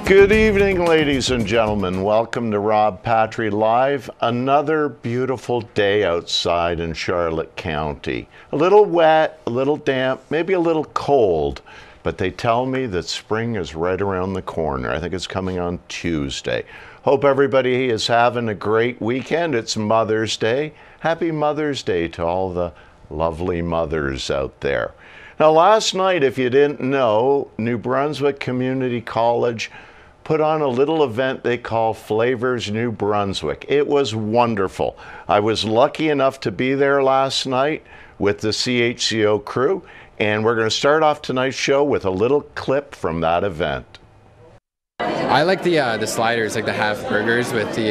Good evening, ladies and gentlemen. Welcome to Rob Patry Live. Another beautiful day outside in Charlotte County. A little wet, a little damp, maybe a little cold, but they tell me that spring is right around the corner. I think it's coming on Tuesday. Hope everybody is having a great weekend. It's Mother's Day. Happy Mother's Day to all the lovely mothers out there. Now, last night, if you didn't know, New Brunswick Community College put on a little event they call Flavors New Brunswick. It was wonderful. I was lucky enough to be there last night with the CHCO crew, and we're going to start off tonight's show with a little clip from that event. I like the sliders, like the half burgers with the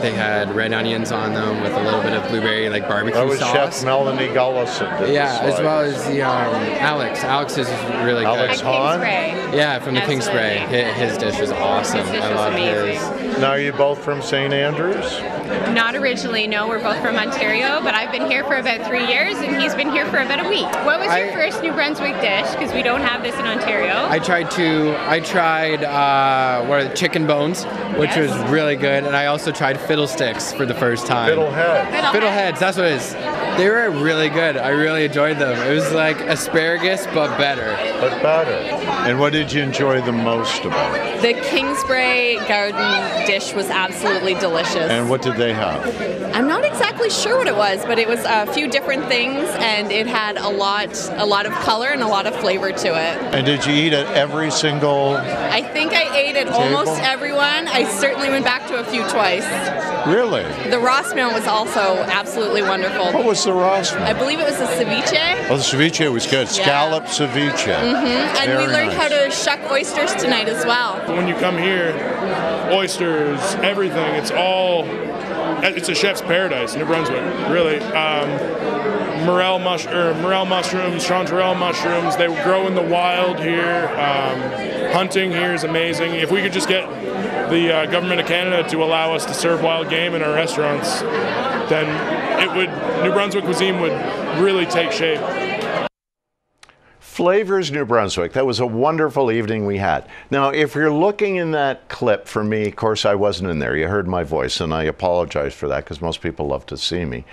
they had red onions on them with a little bit of blueberry like barbecue sauce. That was Chef Melanie Gullis. Yeah, as well as the Alex. Alex is really good. Alex Hahn? Yeah, from the King's Spray. His dish was awesome. I love his. Now, are you both from St. Andrews? Not originally, no. We're both from Ontario, but I've been here for about 3 years, and he's been here for about a week. What was your first New Brunswick dish? Because we don't have this in Ontario. I tried chicken bones, which was really good, and I also tried fiddlesticks for the first time. Fiddleheads, that's what it is. They were really good. I really enjoyed them. It was like asparagus, but better. And what did you enjoy the most about it? The Kingsbury garden dish was absolutely delicious. And what did they have? I'm not exactly sure what it was, but it was a few different things, and it had a lot of color and a lot of flavor to it. And did you eat at every single I think I ate at almost everyone. I certainly went back to a few twice. Really? The Ross meal was also absolutely wonderful. What was the Ross meal? I believe it was a ceviche. Oh, the ceviche was good. Scallop ceviche. And we learned how to shuck oysters tonight as well. When you come here, oysters, everything, it's a chef's paradise, New Brunswick, really. Morel mushrooms, chanterelle mushrooms, they grow in the wild here. Hunting here is amazing. If we could just get the government of Canada to allow us to serve wild game in our restaurants, then New Brunswick cuisine would really take shape. Flavors New Brunswick. That was a wonderful evening we had. Now, if you're looking in that clip, for me, of course, I wasn't in there. You heard my voice, and I apologize for that because most people love to see me.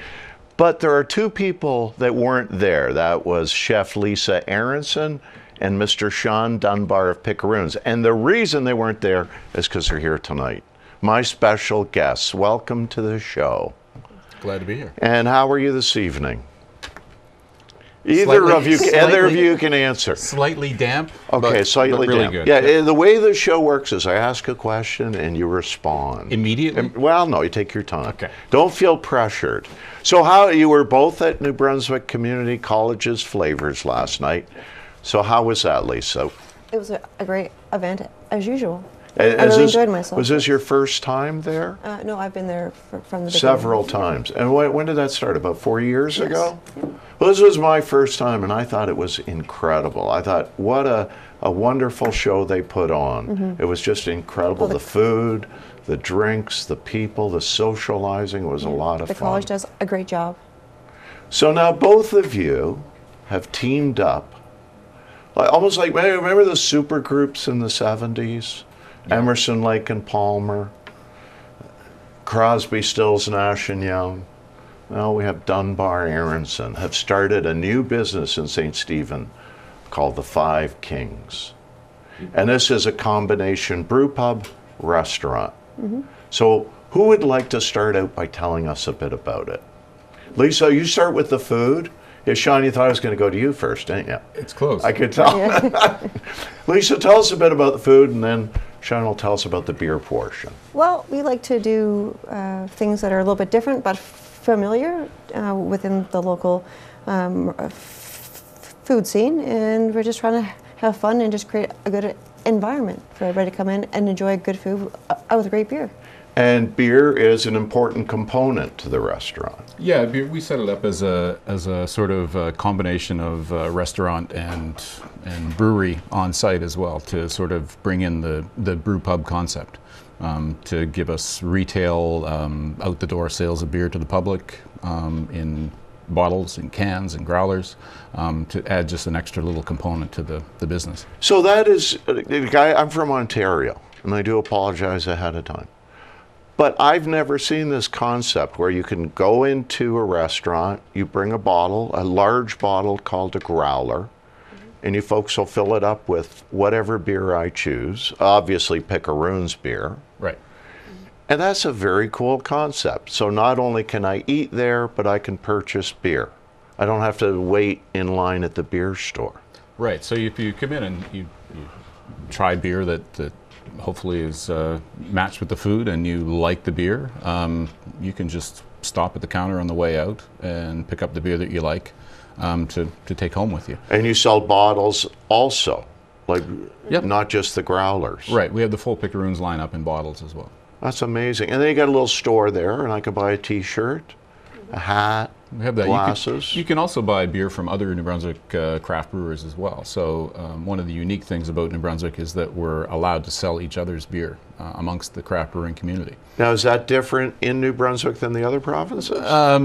But there are two people that weren't there. That was Chef Lisa Aronson and Mr. Sean Dunbar of Picaroons. And the reason they weren't there is because they're here tonight. My special guests. Welcome to the show. Glad to be here. And how are you this evening? Either of you can answer. Slightly damp. Okay, slightly really damp. good. Yeah, the way the show works is I ask a question and you respond. Immediately? Well, no, you take your time. Okay. Don't feel pressured. So how you were both at New Brunswick Community College's Flavors last night. So how was that, Lisa? It was a great event, as usual. I really enjoyed myself. Was this your first time there? No, I've been there from the beginning. Several times. And when did that start? About 4 years ago? Yeah. Well, this was my first time, and I thought it was incredible. I thought, what a wonderful show they put on. It was just incredible. The food, the drinks, the people, the socializing was a lot of fun. The college does a great job. So now both of you have teamed up, almost like, remember the super groups in the 70s? Yeah. Emerson, Lake and Palmer, Crosby, Stills, Nash and Young. Well, we have Dunbar, Aronson, have started a new business in St. Stephen called the Five Kings. And this is a combination brewpub restaurant. So who would like to start out by telling us a bit about it? Lisa, you start with the food. Yeah, Sean, you thought I was going to go to you first, didn't you? It's close. I could tell. Yeah. Lisa, tell us a bit about the food, and then Sean will tell us about the beer portion. Well, we like to do things that are a little bit different, but familiar within the local food scene, and we're just trying to have fun and just create a good environment for everybody to come in and enjoy good food with great beer. And beer is an important component to the restaurant. Yeah, we set it up as a sort of combination of restaurant and brewery on site as well, to sort of bring in the brew pub concept, to give us retail out the door sales of beer to the public in bottles and cans and growlers, to add just an extra little component to the business. So that is, I'm from Ontario. and I do apologize ahead of time. But I've never seen this concept where you can go into a restaurant, you bring a bottle, a large bottle called a growler, and you folks will fill it up with whatever beer I choose, obviously Picaroon's beer. Right. And that's a very cool concept. So not only can I eat there, but I can purchase beer. I don't have to wait in line at the beer store. Right. So if you come in and you try beer that hopefully is matched with the food and you like the beer, you can just stop at the counter on the way out and pick up the beer that you like to take home with you. And you sell bottles also, like Yep. not just the growlers. Right. We have the full Picaroons lineup in bottles as well. That's amazing. And then you got a little store there, and I can buy a T-shirt, a hat, We have that. glasses. You can also buy beer from other New Brunswick craft brewers as well. So one of the unique things about New Brunswick is that we're allowed to sell each other's beer amongst the craft brewing community. Now, is that different in New Brunswick than the other provinces?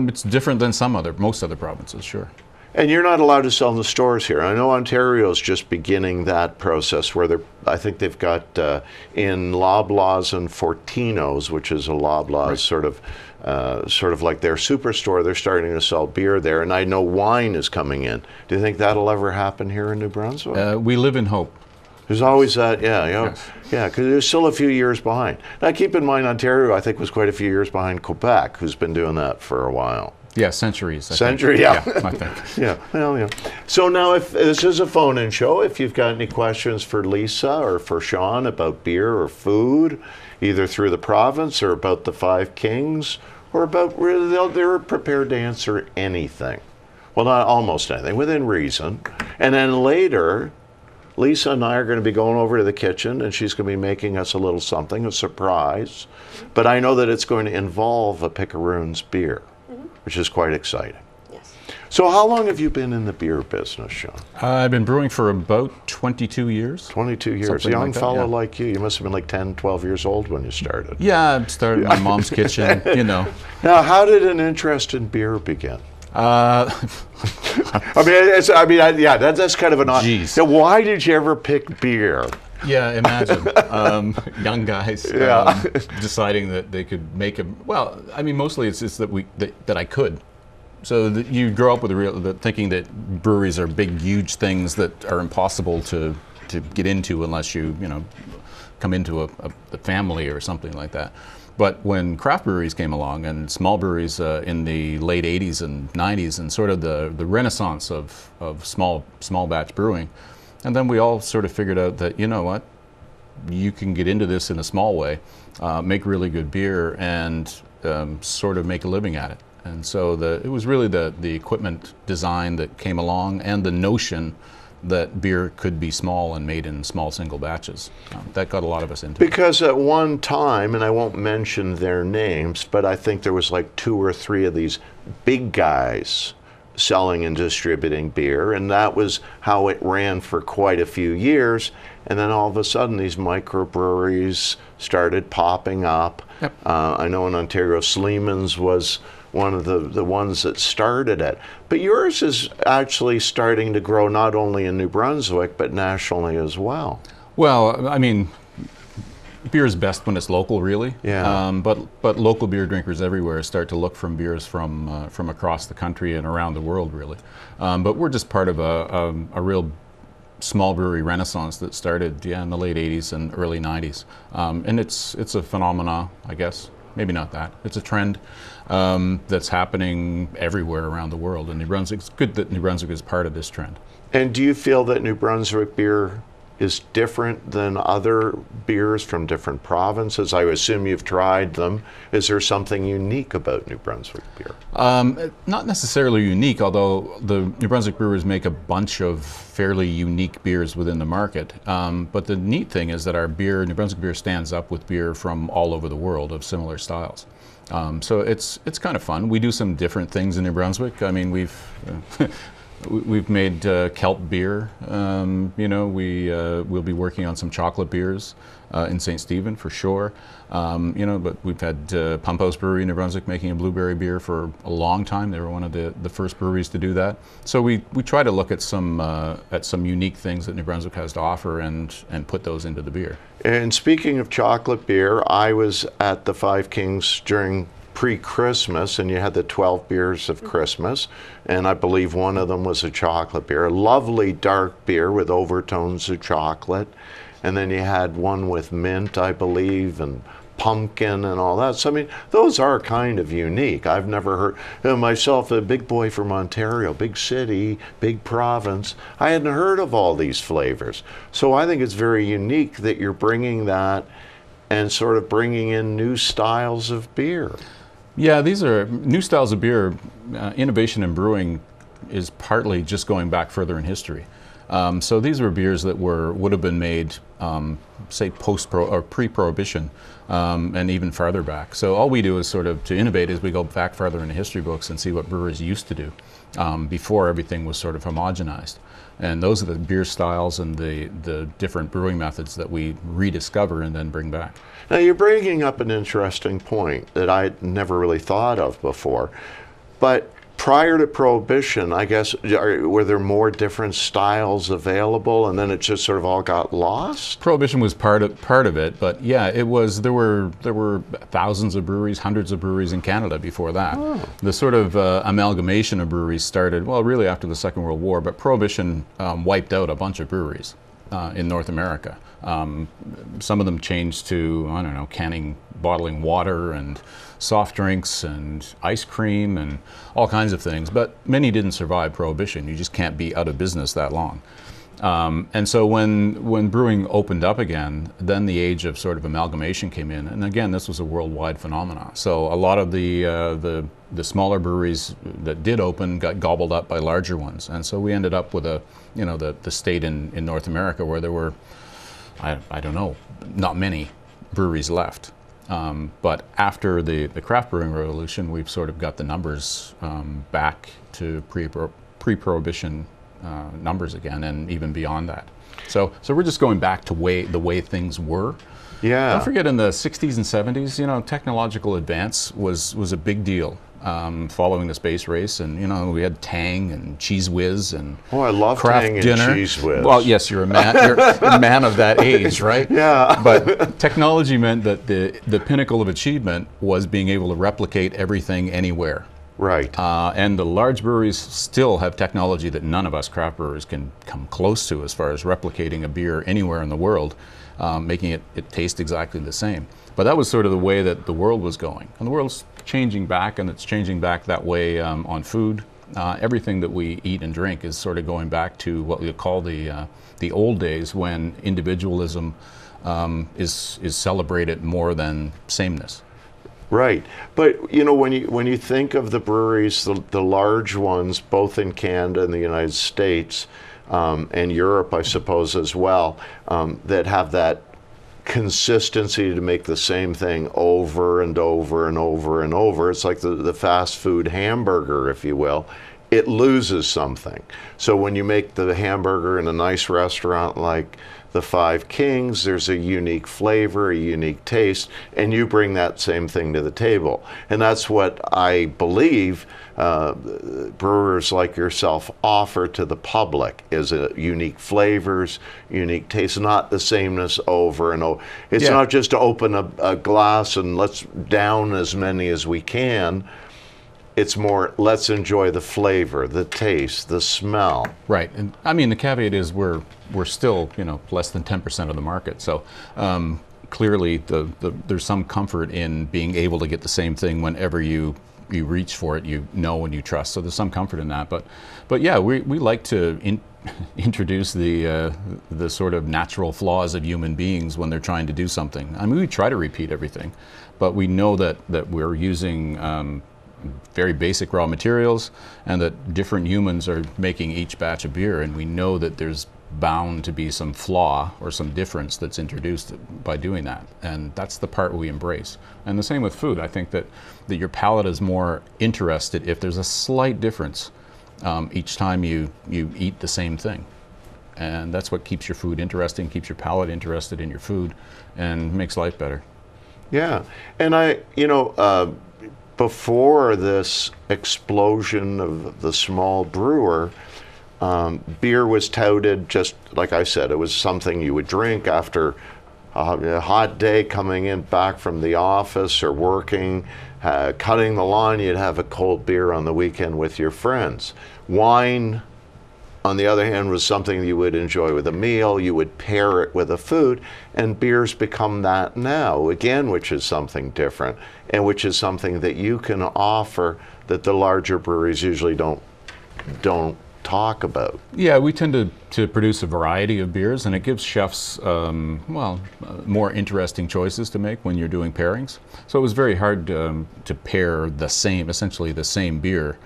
It's different than most other provinces, sure. And you're not allowed to sell in the stores here. I know Ontario's just beginning that process where I think they've got in Loblaws and Fortino's, which is a Loblaws Right. sort of like their superstore, they're starting to sell beer there. And I know wine is coming in. Do you think that'll ever happen here in New Brunswick? We live in hope. There's always that, Yes. yeah, because there's still a few years behind. Now, keep in mind, Ontario, I think, was quite a few years behind Quebec, who's been doing that for a while. Yeah, centuries. I Century, think. yeah. I think. Yeah, well, yeah. So now, if this is a phone-in show, if you've got any questions for Lisa or for Sean about beer or food, either through the province or about the Five Kings, or about, they're prepared to answer anything. Well, not almost anything, within reason. And then later, Lisa and I are going to be going over to the kitchen, and she's going to be making us a little something, a surprise. But I know that it's going to involve a Picaroon's beer, which is quite exciting. Yes. So how long have you been in the beer business, Sean? I've been brewing for about 22 years. 22 years. Something Young like that, fellow yeah. like you. You must have been like 10, 12 years old when you started. Yeah, I started in my mom's kitchen, you know. Now, how did an interest in beer begin? Jeez. That's kind of an odd. Now, why did you ever pick beer? Yeah, imagine young guys deciding that they could make a. Well, I mean, mostly it's just that I could. So that you grow up with thinking that breweries are big, huge things that are impossible to get into unless you come into a family or something like that. But when craft breweries came along and small breweries in the late 80s and 90s and sort of the renaissance of small batch brewing, and then we all sort of figured out that, you know what, you can get into this in a small way, make really good beer, and sort of make a living at it. And so it was really the equipment design that came along and the notion that beer could be small and made in small single batches. That got a lot of us into it. Because at one time, and I won't mention their names, but I think there was like 2 or 3 of these big guys selling and distributing beer, and that was how it ran for quite a few years. And then all of a sudden, these microbreweries started popping up. Yep. I know in Ontario, Sleeman's was one of the ones that started it. But yours is actually starting to grow not only in New Brunswick, but nationally as well. Well, I mean, beer is best when it's local, really. Yeah. But local beer drinkers everywhere start to look from beers from across the country and around the world, really. But we're just part of a real small brewery renaissance that started in the late 80s and early 90s. And it's a phenomena, I guess. Maybe not that. It's a trend that's happening everywhere around the world. And New Brunswick, it's good that New Brunswick is part of this trend. And do you feel that New Brunswick beer is different than other beers from different provinces? I assume you've tried them. Is there something unique about New Brunswick beer? Not necessarily unique, although the New Brunswick brewers make a bunch of fairly unique beers within the market. But the neat thing is that our beer, New Brunswick beer, stands up with beer from all over the world of similar styles. So it's kind of fun. We do some different things in New Brunswick. I mean, We've made kelp beer. You know, we'll be working on some chocolate beers in St. Stephen for sure. You know, but we've had Pump House Brewery in New Brunswick making a blueberry beer for a long time. They were one of the first breweries to do that. So we try to look at some unique things that New Brunswick has to offer and put those into the beer. And speaking of chocolate beer, I was at the Five Kings during pre-Christmas, and you had the 12 beers of Christmas, and I believe one of them was a chocolate beer, a lovely dark beer with overtones of chocolate, and then you had one with mint, I believe, and pumpkin and all that. So I mean, those are kind of unique. I've never heard, myself, a big boy from Ontario, big city, big province, I hadn't heard of all these flavors. So I think it's very unique that you're bringing that and sort of bringing in new styles of beer. Yeah, these are new styles of beer. Innovation in brewing is partly just going back further in history. So these were beers that would have been made, say, pre-Prohibition, and even farther back. So all we do is sort of to innovate is we go back further in the history books and see what brewers used to do before everything was sort of homogenized. And those are the beer styles and the different brewing methods that we rediscover and then bring back. Now you're bringing up an interesting point that I'd never really thought of before, but prior to Prohibition, I guess, were there more different styles available, and then it just sort of all got lost? Prohibition was part of it, but yeah, it was. There were thousands of breweries, hundreds of breweries in Canada before that. Oh. The sort of amalgamation of breweries started, well, really after the Second World War, but Prohibition wiped out a bunch of breweries in North America. Some of them changed to, I don't know, bottling water and soft drinks and ice cream and all kinds of things, but many didn't survive Prohibition. You just can't be out of business that long. And so when brewing opened up again, then the age of sort of amalgamation came in, and again, this was a worldwide phenomenon. So a lot of the smaller breweries that did open got gobbled up by larger ones, and so we ended up with the state in North America where there were, I don't know, not many breweries left. But after the craft brewing revolution, we've sort of got the numbers back to pre-Prohibition numbers again, and even beyond that. So we're just going back to the way things were. Yeah. Don't forget, in the 60s and 70s, you know, technological advance was a big deal. Following the space race, and you know, we had Tang and Cheese Whiz and I love Kraft Tang Dinner. And Cheese Whiz. Well, yes, you're a man of that age, right? Yeah. But technology meant that the pinnacle of achievement was being able to replicate everything anywhere. Right. And the large breweries still have technology that none of us craft brewers can come close to, as far as replicating a beer anywhere in the world, making it taste exactly the same. But that was sort of the way that the world was going. And the world's changing back, and it's changing back that way on food. Everything that we eat and drink is sort of going back to what we call the old days, when individualism is celebrated more than sameness. Right, but you know, when you think of the breweries, the large ones, both in Canada and the United States, and Europe, I suppose, as well, that have that consistency to make the same thing over and over and over and over. It's like the fast food hamburger, if you will. It loses something. So when you make the hamburger in a nice restaurant like the Five Kings, there's a unique flavor, a unique taste, and you bring that same thing to the table. And that's what I believe brewers like yourself offer to the public, is unique flavors, unique tastes, not the sameness over and over. It's not just to open a glass and let's down as many as we can. It's more, let's enjoy the flavor, the taste, the smell. Right, and I mean, the caveat is we're still, you know, less than 10% of the market. So clearly there's some comfort in being able to get the same thing whenever you reach for it, you know, and you trust. So there's some comfort in that. But yeah, we like to introduce the sort of natural flaws of human beings when they're trying to do something. I mean, we try to repeat everything, but we know that we're using very basic raw materials, and that different humans are making each batch of beer, and we know that there's bound to be some flaw or some difference that's introduced by doing that, and that's the part we embrace. And the same with food. I think that your palate is more interested if there's a slight difference each time you eat the same thing. And that's what keeps your food interesting, keeps your palate interested in your food, and makes life better. Yeah, and before this explosion of the small brewer, beer was touted, just like I said, it was something you would drink after a hot day coming in back from the office or working, cutting the lawn. You'd have a cold beer on the weekend with your friends. Wine, on the other hand, was something you would enjoy with a meal. You would pair it with a food, and beer's become that now, again, which is something different, and which is something that you can offer that the larger breweries usually don't talk about. Yeah, we tend to produce a variety of beers, and it gives chefs, more interesting choices to make when you're doing pairings. So it was very hard to pair essentially the same beer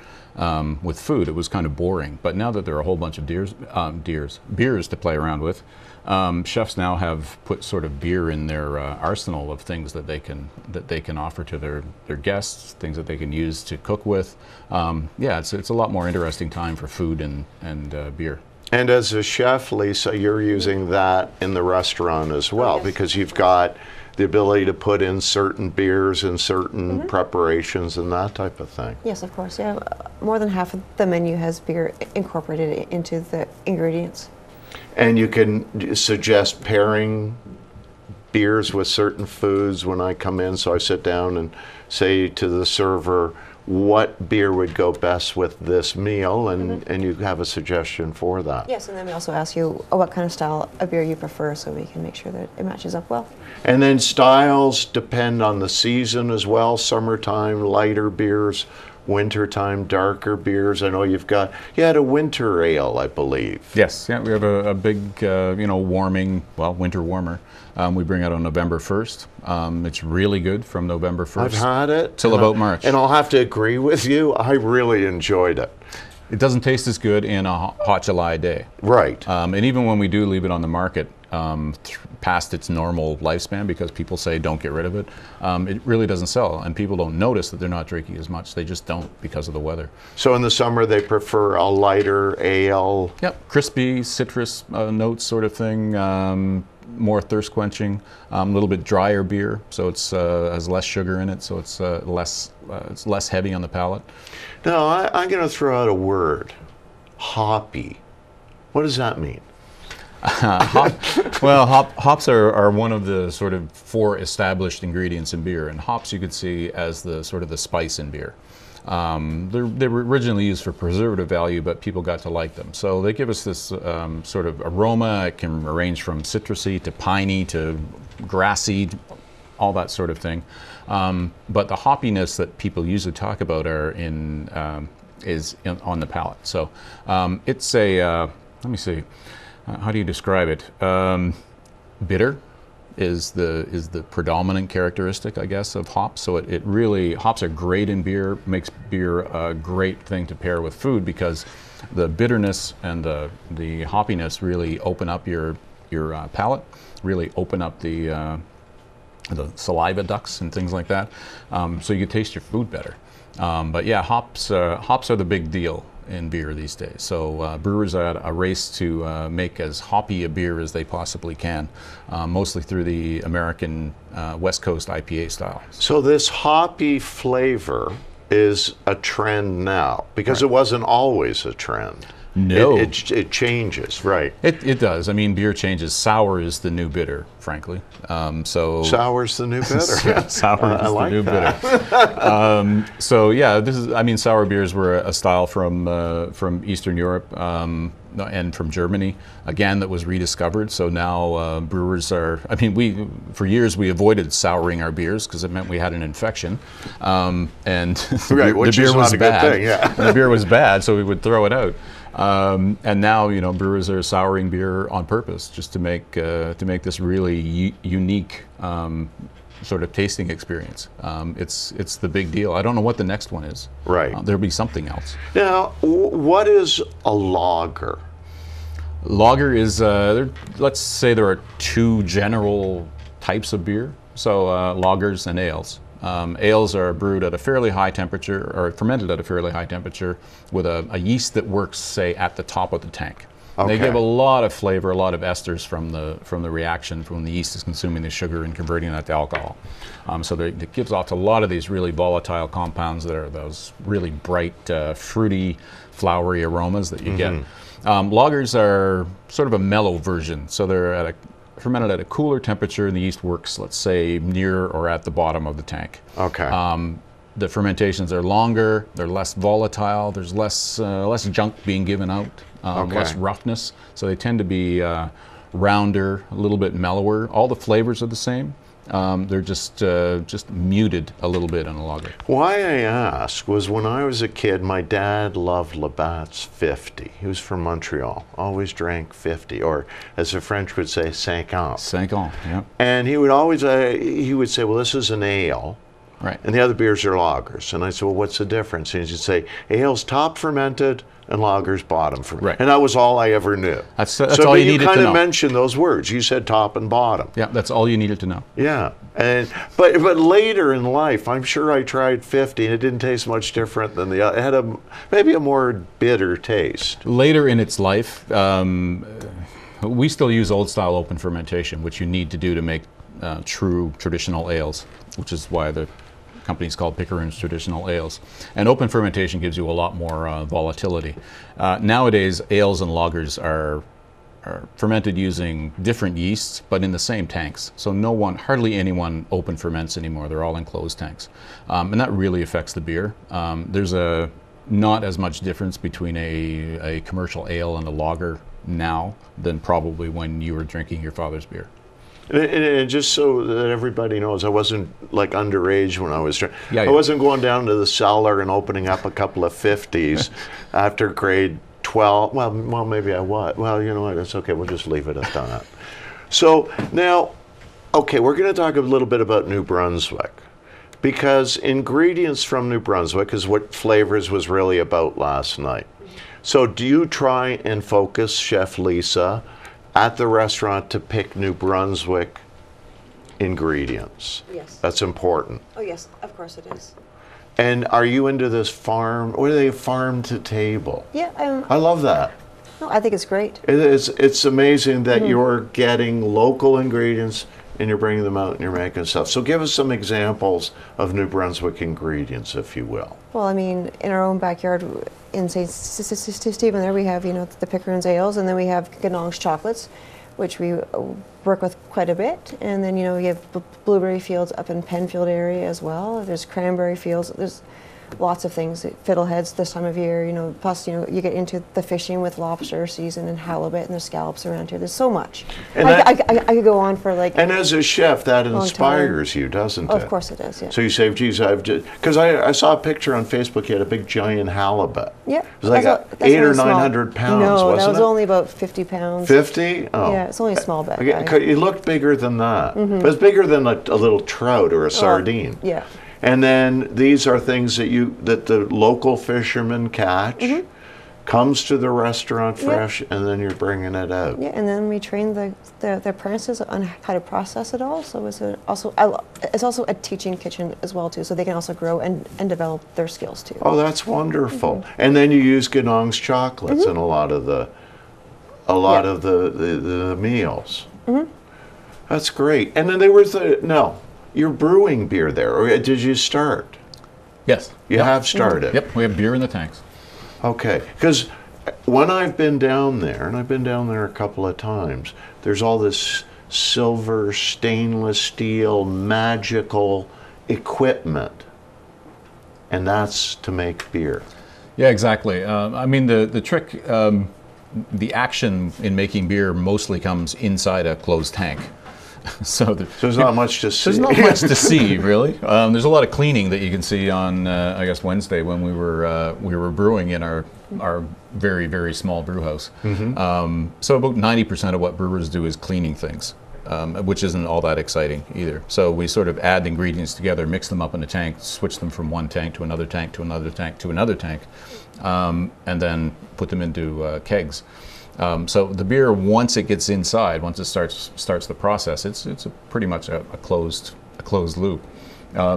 with food. It was kind of boring. But now that there are a whole bunch of beers to play around with, chefs now have put sort of beer in their arsenal of things that they can offer to their guests, things that they can use to cook with. Yeah, it's a lot more interesting time for food and beer. And as a chef, Lisa, you're using that in the restaurant as well, yes. Because you've got the ability to put in certain beers and certain preparations and that type of thing. Yes, of course. Yeah, more than half of the menu has beer incorporated into the ingredients. And you can suggest pairing beers with certain foods when I come in. So I sit down and say to the server, what beer would go best with this meal, and you have a suggestion for that. Yes, and then we also ask you what kind of style of beer you prefer, so we can make sure that it matches up well. And then styles depend on the season as well. Summertime, lighter beers. Wintertime, darker beers. I know you had a winter ale, I believe. Yes, yeah, we have a big, winter warmer. We bring out on November 1st. It's really good from November 1st. I've had it. Till about March. And I'll have to agree with you, I really enjoyed it. It doesn't taste as good in a hot July day. Right. And even when we do leave it on the market past its normal lifespan, because people say don't get rid of it, it really doesn't sell, and people don't notice that they're not drinking as much. They just don't because of the weather. So in the summer they prefer a lighter ale? Yep, crispy, citrus notes sort of thing, more thirst quenching, a little bit drier beer, so it's has less sugar in it, so it's less heavy on the palate. Now I'm going to throw out a word, hoppy. What does that mean? Hops are one of the sort of 4 established ingredients in beer, and hops you could see as the sort of the spice in beer. They were originally used for preservative value, but people got to like them. So they give us this sort of aroma. It can range from citrusy to piney to grassy, all that sort of thing. But the hoppiness that people usually talk about is on the palate. So it's a, let me see. How do you describe it? Bitter is the predominant characteristic, I guess, of hops. So it really, hops are great in beer, makes beer a great thing to pair with food, because the bitterness and the hoppiness really open up your palate, really open up the saliva ducts and things like that, so you can taste your food better. But yeah, hops are the big deal in beer these days. So brewers are at a race to make as hoppy a beer as they possibly can, mostly through the American West Coast IPA style. So this hoppy flavor is a trend now, because it wasn't always a trend. No. It changes, right? It does. I mean, beer changes. Sour is the new bitter, frankly. Sour's the new bitter. Yeah, sour is the new bitter. So yeah, sour beers were a style from Eastern Europe and from Germany, again, that was rediscovered. So now brewers are. For years we avoided souring our beers because it meant we had an infection, and the beer was bad. The beer was bad, so we would throw it out. And now, brewers are souring beer on purpose just to make this really unique sort of tasting experience. It's the big deal. I don't know what the next one is. Right. There'll be something else. Now, what is a lager? Lager is, let's say there are 2 general types of beer. So lagers and ales. Ales are brewed at a fairly high temperature, or fermented at a fairly high temperature, with a yeast that works, say, at the top of the tank. Okay. They give a lot of flavor, a lot of esters from the reaction from when the yeast is consuming the sugar and converting that to alcohol. So it gives off a lot of these really volatile compounds that are those really bright, fruity, flowery aromas that you get. Lagers are sort of a mellow version, so they're fermented at a cooler temperature, and the yeast works, let's say, near or at the bottom of the tank. Okay. The fermentations are longer, they're less volatile, there's less junk being given out, less roughness, so they tend to be rounder, a little bit mellower. All the flavors are the same. They're just muted a little bit in a lager. Why I ask was when I was a kid, my dad loved Labatt's 50. He was from Montreal, always drank 50, or as the French would say, 50. 50, yeah. And he would always, he would say, well, this is an ale. Right. And the other beers are lagers. And I said, well, what's the difference? And he'd say, ale's top fermented and lagers bottom fermented. Right. And that was all I ever knew. That's all you needed to know. You kind of mentioned those words. You said top and bottom. Yeah, that's all you needed to know. Yeah. But later in life, I'm sure I tried 50 and it didn't taste much different than the other. It had maybe a more bitter taste. Later in its life, we still use old style open fermentation, which you need to do to make true traditional ales, which is why the company's called Picaroon's Traditional Ales. And open fermentation gives you a lot more volatility. Nowadays, ales and lagers are fermented using different yeasts, but in the same tanks. So hardly anyone open ferments anymore. They're all in closed tanks. And that really affects the beer. There's not as much difference between a commercial ale and a lager now than probably when you were drinking your father's beer. And just so that everybody knows, I wasn't like underage when I was drinking. Yeah, I wasn't going down to the cellar and opening up a couple of 50s after grade 12. Well, maybe I was. Well, you know what? It's okay. We'll just leave it at that. So now, okay, we're going to talk a little bit about New Brunswick, because ingredients from New Brunswick is what Flavors was really about last night. So do you try and focus, Chef Lisa, at the restaurant to pick New Brunswick ingredients? Yes. That's important. Oh yes, of course it is. And are you into this farm? What are they, farm to table? Yeah, I love that. no, I think it's great. It's amazing that you're getting local ingredients and you're bringing them out and you're making stuff. So give us some examples of New Brunswick ingredients, if you will. Well, I mean, in our own backyard in St. Stephen there we have, the Picaroon's ales, and then we have Ganong's chocolates, which we work with quite a bit. And then, we have blueberry fields up in Penfield area as well. There's cranberry fields. There's lots of things. Fiddleheads this time of year, plus, you get into the fishing with lobster season and halibut and there's scallops around here. There's so much. And I could go on for like. And as a chef, that inspires you, doesn't it? Of course it does, yeah. So you say, geez, because I saw a picture on Facebook, you had a big giant halibut. Yeah. It was like 800 or 900 pounds, no, wasn't it? that was only about 50 pounds. 50? Oh. Yeah, it's only a small bag. It looked bigger than that. But it's bigger than a little trout or a sardine. Yeah. And then these are things that the local fishermen catch, comes to the restaurant fresh, and then you're bringing it out. Yeah, and then we train the apprentices on how to process it all. So it's also a teaching kitchen as well too, so they can also grow and develop their skills too. Oh, that's wonderful. And then you use Ganong's chocolates in a lot of the meals. That's great. And then there was you're brewing beer there, or did you start? Yes. You have started? Yep, we have beer in the tanks. Okay, because when I've been down there, and I've been down there a couple of times, there's all this silver, stainless steel, magical equipment, and that's to make beer. Yeah, exactly. I mean, the trick, the action in making beer mostly comes inside a closed tank. So there's not much to see. There's not much to see, really. There's a lot of cleaning that you can see on, I guess, Wednesday when we were brewing in our very, very small brew house. So about 90% of what brewers do is cleaning things, which isn't all that exciting either. So we sort of add ingredients together, mix them up in a tank, switch them from one tank to another tank to another tank to another tank, and then put them into kegs. So the beer, once it gets inside, once it starts the process, it's pretty much a closed closed loop.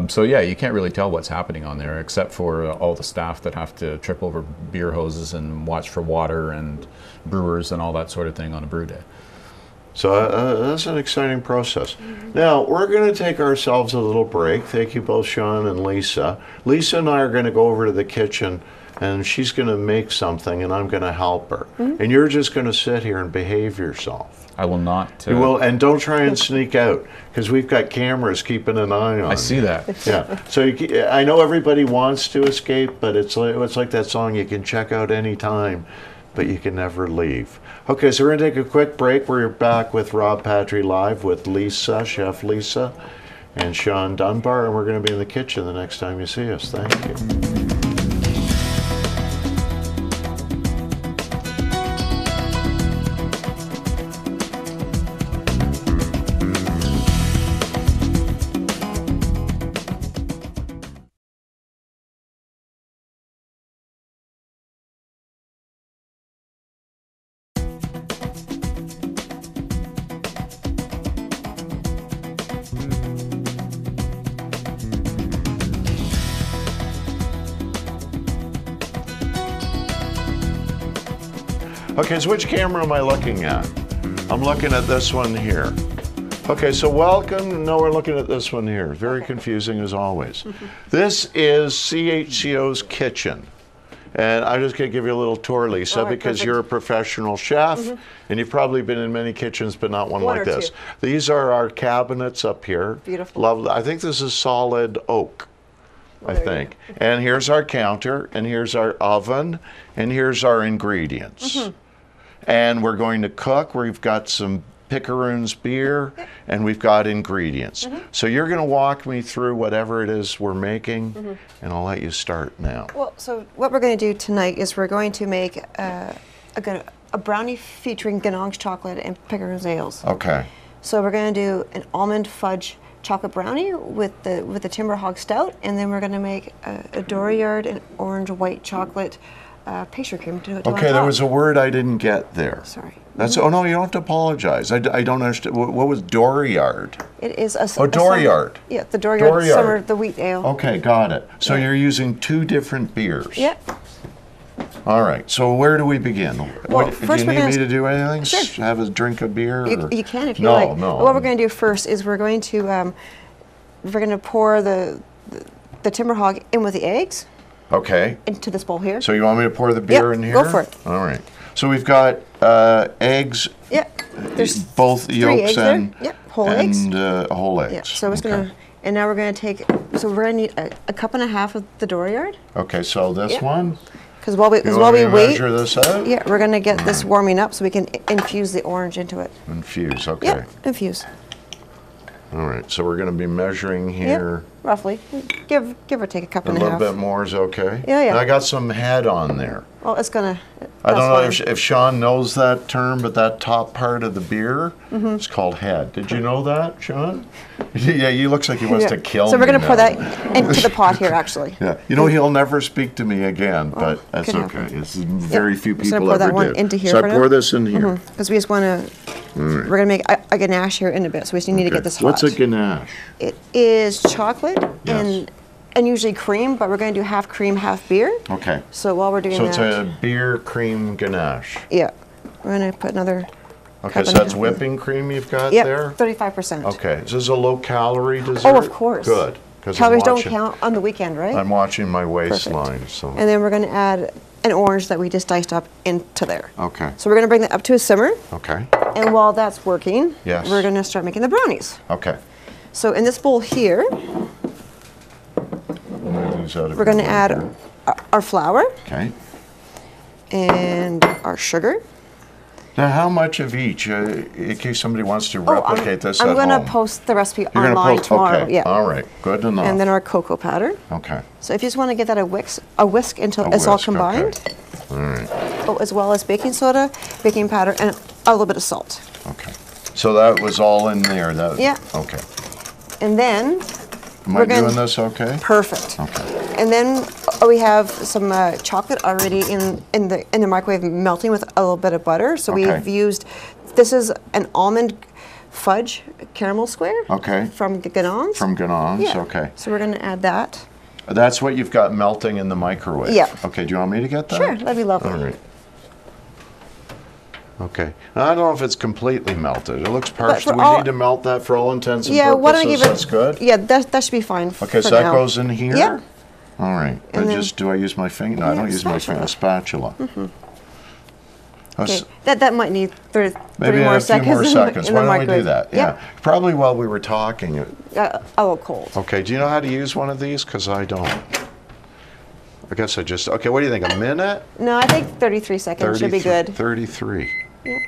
So yeah, you can't really tell what's happening on there, except for all the staff that have to trip over beer hoses and watch for water, and brewers and all that sort of thing on a brew day. So that's an exciting process. Now, we're going to take ourselves a little break. Thank you both, Sean and Lisa. Lisa and I are going to go over to the kitchen, and she's going to make something, and I'm going to help her. And you're just going to sit here and behave yourself. I will not. You will, and don't try and sneak out, because we've got cameras keeping an eye on. I see that. Yeah. So I know everybody wants to escape, but it's like that song, you can check out any time, but you can never leave. Okay, so we're going to take a quick break. We're back with Rob Patry Live with Lisa, Chef Lisa, and Sean Dunbar, and we're going to be in the kitchen the next time you see us. Thank you. Okay, so which camera am I looking at? I'm looking at this one here. Okay, so welcome. No, we're looking at this one here. Very confusing as always. This is CHCO's kitchen. And I'm just going to give you a little tour, Lisa, because perfect. You're a professional chef, and you've probably been in many kitchens, but not one like this. These are our cabinets up here. Beautiful. Lovely. I think this is solid oak. I think. And here's our counter, and here's our oven, and here's our ingredients. And we're going to cook. We've got some Picaroon's beer, and we've got ingredients. So you're going to walk me through whatever it is we're making, and I'll let you start now. Well, so what we're going to do tonight is we're going to make a brownie featuring ganache chocolate and Picaroon's ales. Okay. So we're going to do an almond fudge chocolate brownie with the Timber Hog Stout, and then we're going to make a Doriard and orange white chocolate pastry cream to okay, there was a word I didn't get there. Sorry. That's oh no, you don't have to apologize. I don't understand. What was Doriard? It is a Doriard. Yeah, the Doriard summer, the wheat ale. Okay, got it. So you're using two different beers. Yep. All right. So where do we begin? Well, do you need me to do anything? Sure. Have a drink of beer? You can if you like. No. What we're going to do first is we're going to pour the Timber Hog in with the eggs. Okay. Into this bowl here. So you want me to pour the beer in here? Go for it. All right. So we've got eggs. Yep. There's both yolks and whole eggs. Whole eggs. Yeah. So we're just gonna, and now we're gonna take. So we're gonna need a cup and a half of the Doriard. Okay. So this one. Because while we wait, measure this out? Yeah, we're gonna get this warming up so we can infuse the orange into it. Infuse. Okay. Yep. Infuse. All right. So we're gonna be measuring here. Yep. Roughly, give or take a cup and a half. A little bit more is okay. Yeah. And I got some head on there. Well, it's gonna. I don't know if Sean knows that term, but that top part of the beer is called head. Did you know that, Sean? Yeah, he looks like he wants to kill me. So we're gonna pour that into the pot here, actually. Yeah, you know he'll never speak to me again, but that's okay. It's very few people pour ever that one do. into here. So I pour this in here because we just want to. We're gonna make a ganache here in a bit, so we just need to get this hot. What's a ganache? It is chocolate and usually cream, but we're going to do half cream, half beer. Okay. So while we're doing that. So it's a beer cream ganache. Yeah. We're going to put another. Okay, so that's whipping cream you've got there? 35%. Okay. Is this a low calorie dessert? Oh, of course. Good. Calories don't count on the weekend, right? I'm watching my waistline. So. And then we're going to add an orange that we just diced up into there. Okay. So we're going to bring that up to a simmer. Okay. And while that's working, yes, we're going to start making the brownies. Okay. So in this bowl here, we're going to add our flour. Okay. And our sugar. Now, how much of each, in case somebody wants to replicate this at home? I'm going to post the recipe online tomorrow. Okay. All right. Good enough. And then our cocoa powder. Okay. So if you just want to get that a whisk until it's all combined. Okay. All right. Oh, as well as baking soda, baking powder, and a little bit of salt. Okay. So that was all in there. Yeah. Okay. And then Am I doing this okay? Perfect. Okay. And then we have some chocolate already in the microwave melting with a little bit of butter. So we've used, this is an almond fudge caramel square. Okay. From Ganong's. From Ganong's, Yeah. okay. So we're going to add that. That's what you've got melting in the microwave? Yeah. Okay, do you want me to get that? Sure, that'd be lovely. All right. Okay. Now, I don't know if it's completely melted. It looks partial. Do we need to melt that for all intents and purposes? Why don't I give it? That's good? Yeah, that should be fine. Okay, so that goes in here? Yeah. All right. And then, do I use my finger? No, I don't use my finger. A spatula. Okay. That might need 30 Maybe more a few seconds. more seconds. In Why the don't we do microwave. that? Yeah. Probably while we were talking. A little cold. Okay, do you know how to use one of these? Because I don't. I guess I just, okay, what do you think, a minute? No, I think 33 seconds should be good. 33. Yeah.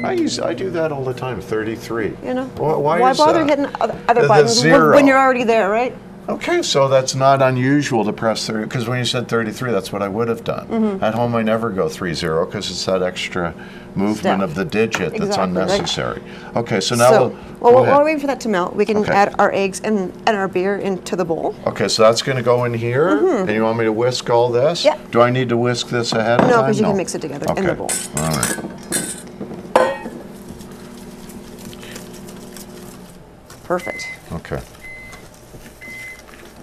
I do that all the time, 33. You know, Why is bother that? hitting other buttons zero. when you're already there, right? Okay, so that's not unusual to press 30, because when you said 33, that's what I would have done. At home, I never go 30, because it's that extra movement of the digit that's unnecessary. Right. Okay, so now while we're waiting for that to melt, we can add our eggs and our beer into the bowl. Okay, so that's going to go in here, and you want me to whisk all this? Yeah. Do I need to whisk this ahead of time? No, because you can mix it together in the bowl. All right. Perfect. Okay.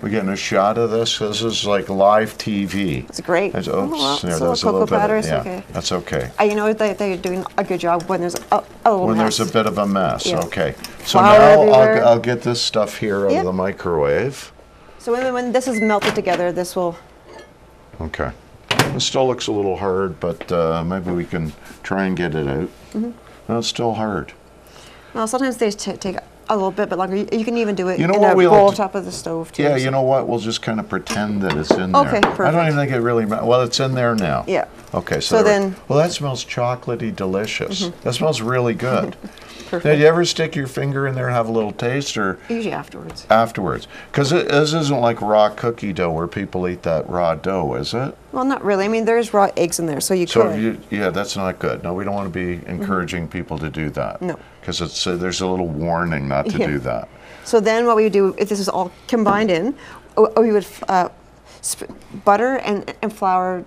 We're getting a shot of this. This is like live TV. It's great. Oops, well, there's a little batter is yeah, okay. That's okay. You know they're doing a good job when there's a little when mess. there's a bit of a mess. Yeah. Okay. So Flour now everywhere. I'll get this stuff here out of the microwave. So when this is melted together, this will. Okay. This still looks a little hard, but maybe we can try and get it out. No, it's still hard. Well, sometimes they take a little bit longer. You can even do it You know in what a we'll bowl do? top of the stove too. Yeah, so. you know what? We'll just kind of pretend that it's in there. Okay, perfect. I don't even think it really matters. Well, it's in there now. Yeah. Okay, So then. Well, that smells chocolatey delicious. That smells really good. Perfect. Now, do you ever stick your finger in there and have a little taste, or Usually afterwards. afterwards? Because this isn't like raw cookie dough where people eat that raw dough, is it? Well, not really. I mean, there's raw eggs in there, so you So could. yeah, that's not good. No, we don't want to be encouraging people to do that. No. Because it's there's a little warning not to do that. So then what we would do, if this is all combined in, we would butter and flour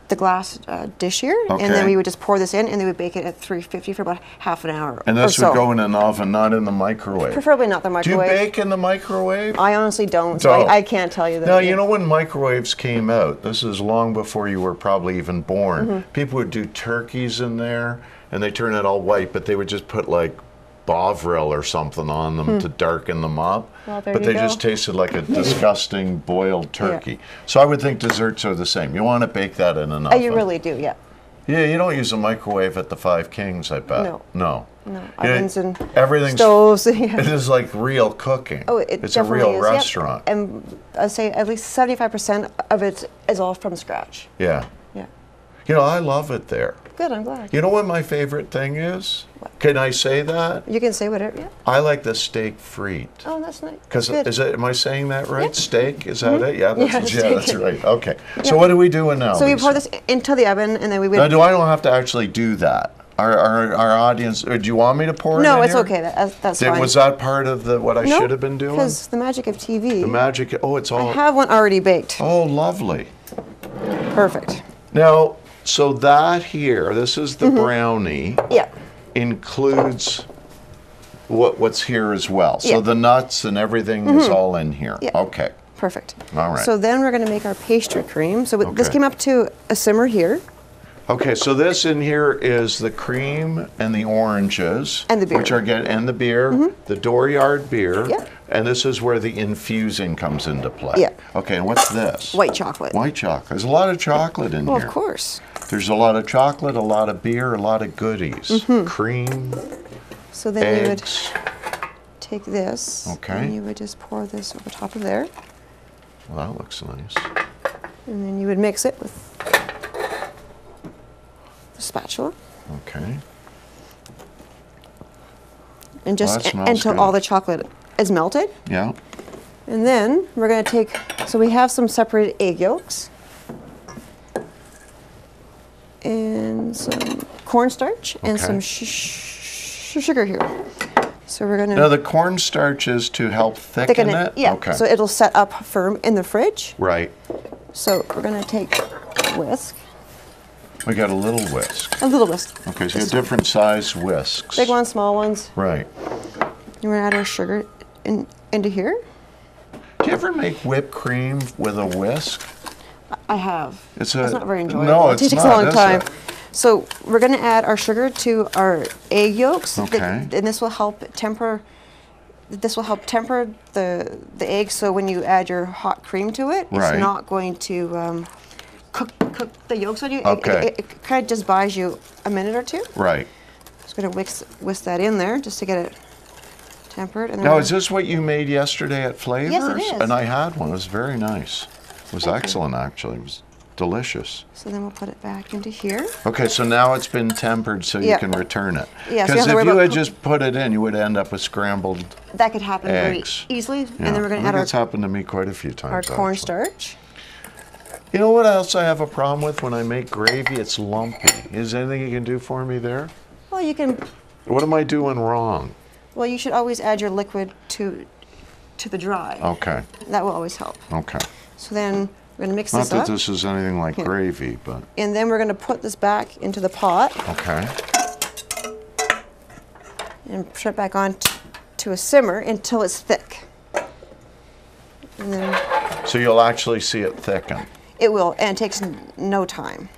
the glass dish here, and then we would just pour this in, and then we would bake it at 350 for about half an hour. And this would go in an oven, not in the microwave. Preferably not the microwave. Do you bake in the microwave? I honestly don't, so I can't tell you that. Now, you know when microwaves came out, this is long before you were probably even born, people would do turkeys in there, and they turn it all white, but they would just put like Bovril or something on them to darken them up. Well, there but you they go. just tasted like a disgusting boiled turkey. So I would think desserts are the same. You want to bake that in an oven. You really do, yeah. Yeah, you don't use a microwave at the Five Kings, I bet. No. No. No, ovens and everything's, stoves. It is like real cooking. Oh, it's a real restaurant. Yep. And I'd say at least 75% of it is all from scratch. Yeah. Yeah. You know, I love it there. Good, I'm glad. You know what my favorite thing is? What? Can I say that? You can say whatever, yeah. I like the steak frite. Oh, that's nice. Because am I saying that right? Yep. Steak, is that it? Yeah, that's, Yeah, that's right. Okay. So what are we doing now? So we Lisa? pour this into the oven, and then we would. Now, I don't have to actually do that. Our audience, do you want me to pour it in No, it's here? okay. That's fine. Was that part of what I should have been doing? Because the magic of TV. The magic, it's all. I have one already baked. Oh, lovely. Perfect. Now, so that here, this is the brownie. Yeah. Includes what's here as well. So the nuts and everything is all in here. Yeah. Okay. Perfect. All right. So then we're going to make our pastry cream. So this came up to a simmer here. Okay, so this in here is the cream and the oranges. And the beer. And the beer, the Dooryard beer. Yeah. And this is where the infusing comes into play. Yeah. Okay, and what's this? White chocolate. White chocolate. There's a lot of chocolate in Well, here. of course. There's a lot of chocolate, a lot of beer, a lot of goodies. Cream, So then eggs. you would take this. Okay. And you would just pour this over top of there. Well, that looks nice. And then you would mix it with the spatula. Okay. And just Well, that smells until good. all the chocolate is melted. Yeah. And then we're going to take, so we have some separated egg yolks and some cornstarch and some sugar here. So we're going to Now the cornstarch is to help thicken it? Yeah, Okay. so it'll set up firm in the fridge. Right. So we're going to take a whisk We got a little whisk. A little whisk. Okay, so you have different size whisks. Big ones, small ones. Right. We're gonna add our sugar into here. Do you ever make whipped cream with a whisk? I have. It's not very enjoyable. No, it it's takes not, a long is time. it? So we're gonna add our sugar to our egg yolks. Okay. And this will help temper. This will help temper the egg. So when you add your hot cream to it, Right. it's not going to cook the yolks on you. Okay. It kind of just buys you a minute or two. Right. Just gonna whisk that in there just to get it tempered. And Now, is this what you made yesterday at Flavors? Yes, it is. And I had one. It was very nice. It was excellent, actually. It was delicious. So then we'll put it back into here. Okay, so now it's been tempered so you Yeah. can return it. Yeah, so Because you have to if worry you about had just put it in, you would end up with scrambled That could happen eggs. very easily. Yeah. And then we're I gonna think add that's happened to me quite a few times. our actually. cornstarch. You know what else I have a problem with when I make gravy? It's lumpy. Is there anything you can do for me there? Well, you can. What am I doing wrong? Well, you should always add your liquid to the dry. Okay, That will always help. okay. So then we're gonna mix Not this that up, this is anything like Yeah. gravy, but and then we're gonna put this back into the pot okay. and put it back on to a simmer until it's thick. And then So you'll actually see it thicken. it will, and it takes no time.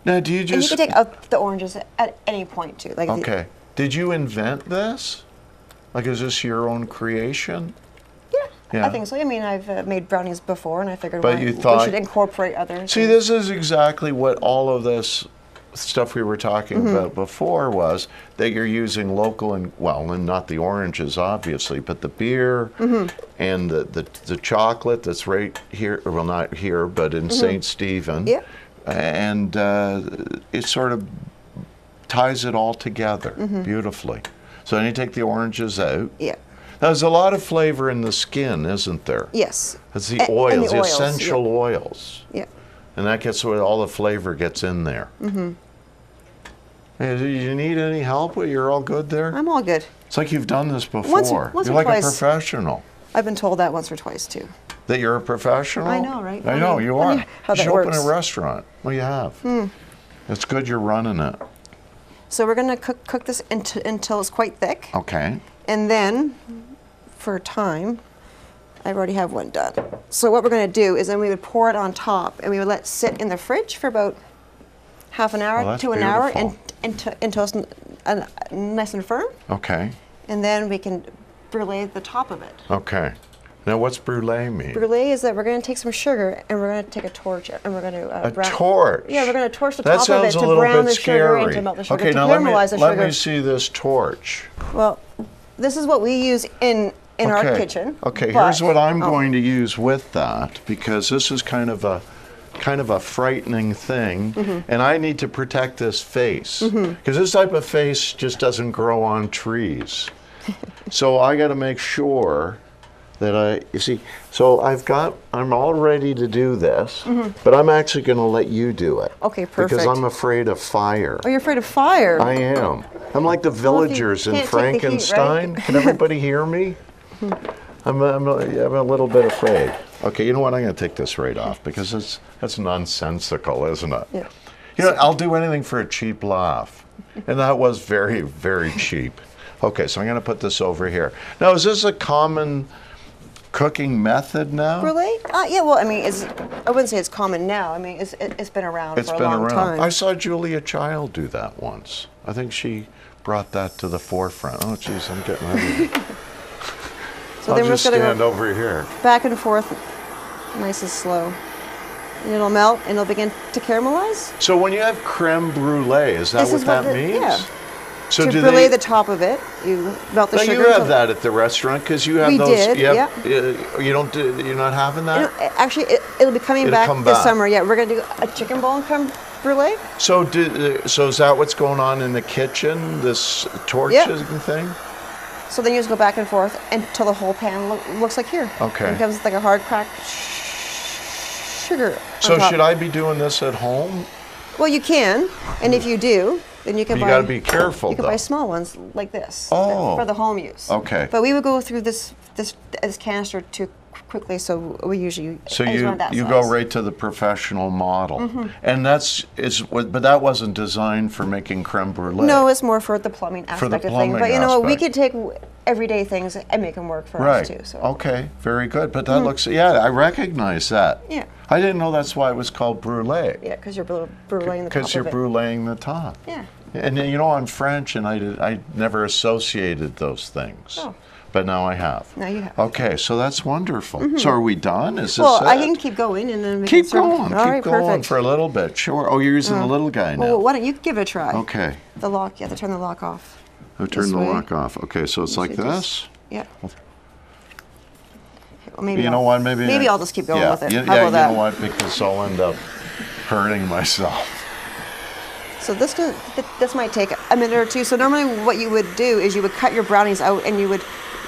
Now, do you And you just... can take out the oranges at any point too. Like Okay. Did you invent this? Like, is this your own creation? Yeah. I think so. I mean, I've made brownies before, and I figured But we you thought- should incorporate others. See, this is exactly what all of this stuff we were talking Mm-hmm. about before was, that you're using local and, well, and not the oranges, obviously, but the beer Mm-hmm. and the chocolate that's right here, well, not here, but in St. Stephen. Mm-hmm. Yeah. And it sort of ties it all together Mm-hmm. beautifully. So then you take the oranges out. Yeah. Now, there's a lot of flavor in the skin, isn't there? Yes. It's the And oils, the the oils, essential yeah. oils. Yeah. And that gets where all the flavor gets in there. Mm-hmm. Hey, do you need any help? You're all good there? I'm all good. It's like you've done this before. Once you're or like twice. a professional. I've been told that once or twice too. That you're a professional? I know, right? I know, you are. Funny how You that should open works. a restaurant. Well, you have. It's good you're running it. So we're gonna cook this until it's quite thick, Okay. and then, for time, I already have one done. So what we're gonna do is then we would pour it on top, and we would let it sit in the fridge for about half an hour Oh, that's to an hour, beautiful. until it's nice and firm, Okay. and then we can brulee the top of it. Okay. Now, what's brulee mean? Brulee is that we're going to take some sugar and we're going to take a torch and we're going to A torch? Yeah, we're going to torch the That top of it sounds a to little brown bit the sugar and scary. to melt the sugar, Okay, to now caramelize the let sugar. me see this torch. Well, this is what we use in our Okay. kitchen. Okay, but- here's what I'm oh, going to use with that, because this is kind of a frightening thing, Mm-hmm. and I need to protect this face, because this type of face just doesn't grow on trees. So I got to make sure that you see, so I'm all ready to do this, but I'm actually going to let you do it. Mm-hmm. Okay, Because perfect. I'm afraid of fire. Oh, you're afraid of fire? I am. I'm like the Well, if you villagers in can't take the heat, Frankenstein. right? Can everybody hear me? I'm a little bit afraid. Okay, you know what? I'm going to take this right off because that's nonsensical, isn't it? Yeah. You know, I'll do anything for a cheap laugh. And that was very, very cheap. Okay, so I'm going to put this over here. Now, is this a common cooking method now? Brulee? Yeah, well, I mean, I wouldn't say it's common now. I mean, it's been around It's for a been long around. time. I saw Julia Child do that once. I think she brought that to the forefront. Oh, geez, I'm getting ready. So I'll then we're just just going stand to go over here. back and forth, nice and slow. And it'll melt and it'll begin to caramelize. So when you have creme brulee, is that This what is what that the- means? yeah. So to do brulee they? the top of it, you melt the Now sugar. you have until- that at the restaurant because you have We those. did, You have, you don't. You're not having that. Actually, it'll be coming It'll back come this back. summer. Yeah, we're going to do a chicken bone creme brulee. So so is that what's going on in the kitchen? This torching thing? So then you just go back and forth until the whole pan looks like here. Okay. It becomes like a hard cracked sugar. So on top. should I be doing this at home? Well, you can, and if you do, then you can You buy. got to be careful You can though. buy small ones like this Oh. for the home use. Okay. But we would go through this canister to quickly, so we usually So use one of that you size. go right to the professional model, and but that wasn't designed for making creme brulee. No, it's more for the plumbing For the aspect of plumbing things. But you know, we aspect. could take everyday things and make them work for Right. us too. So. Okay. Very good. But that looks. Yeah, I recognize that. Yeah. I didn't know that's why it was called brulee. Yeah, because you're bruleeing the top Because you're of it. bruleeing the top. Yeah. And you know, I'm French, and I never associated those things. Oh. But now I have. Now you have. Okay, so that's wonderful. So are we done? Is this Well, it? I can keep going and then we Keep can serve. going. All Keep right, going perfect. for a little bit. Sure. Oh, you're using the little guy now. Well, why don't you give it a try? Okay. The lock, you have to turn the lock off. I'll turn this the way. lock off. Okay, so it's like So this. just- Yeah. Okay, well, maybe You know I'll- what? Maybe I'll just keep going with it. Yeah, How about that? you know what? Because I'll end up hurting myself. So this might take a minute or two. So normally what you would do is you would cut your brownies out and you would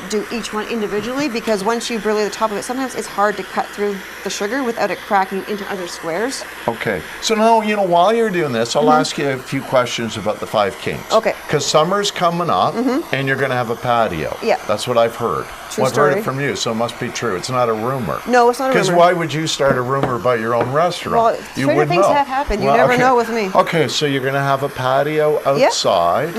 do each one individually, because once you brulee the top of it, sometimes it's hard to cut through the sugar without it cracking into other squares. Okay. So now, you know, while you're doing this, I'll ask you a few questions about the Five Kings. Okay. Because summer's coming up, and you're going to have a patio. Yeah. That's what I've heard. True Well, I've heard story. it from you, so it must be true. It's not a rumor. No, it's not a rumor. Because why would you start a rumor about your own restaurant? Well, you stranger would things know. have happened. You never know with me. Okay, so you're going to have a patio outside,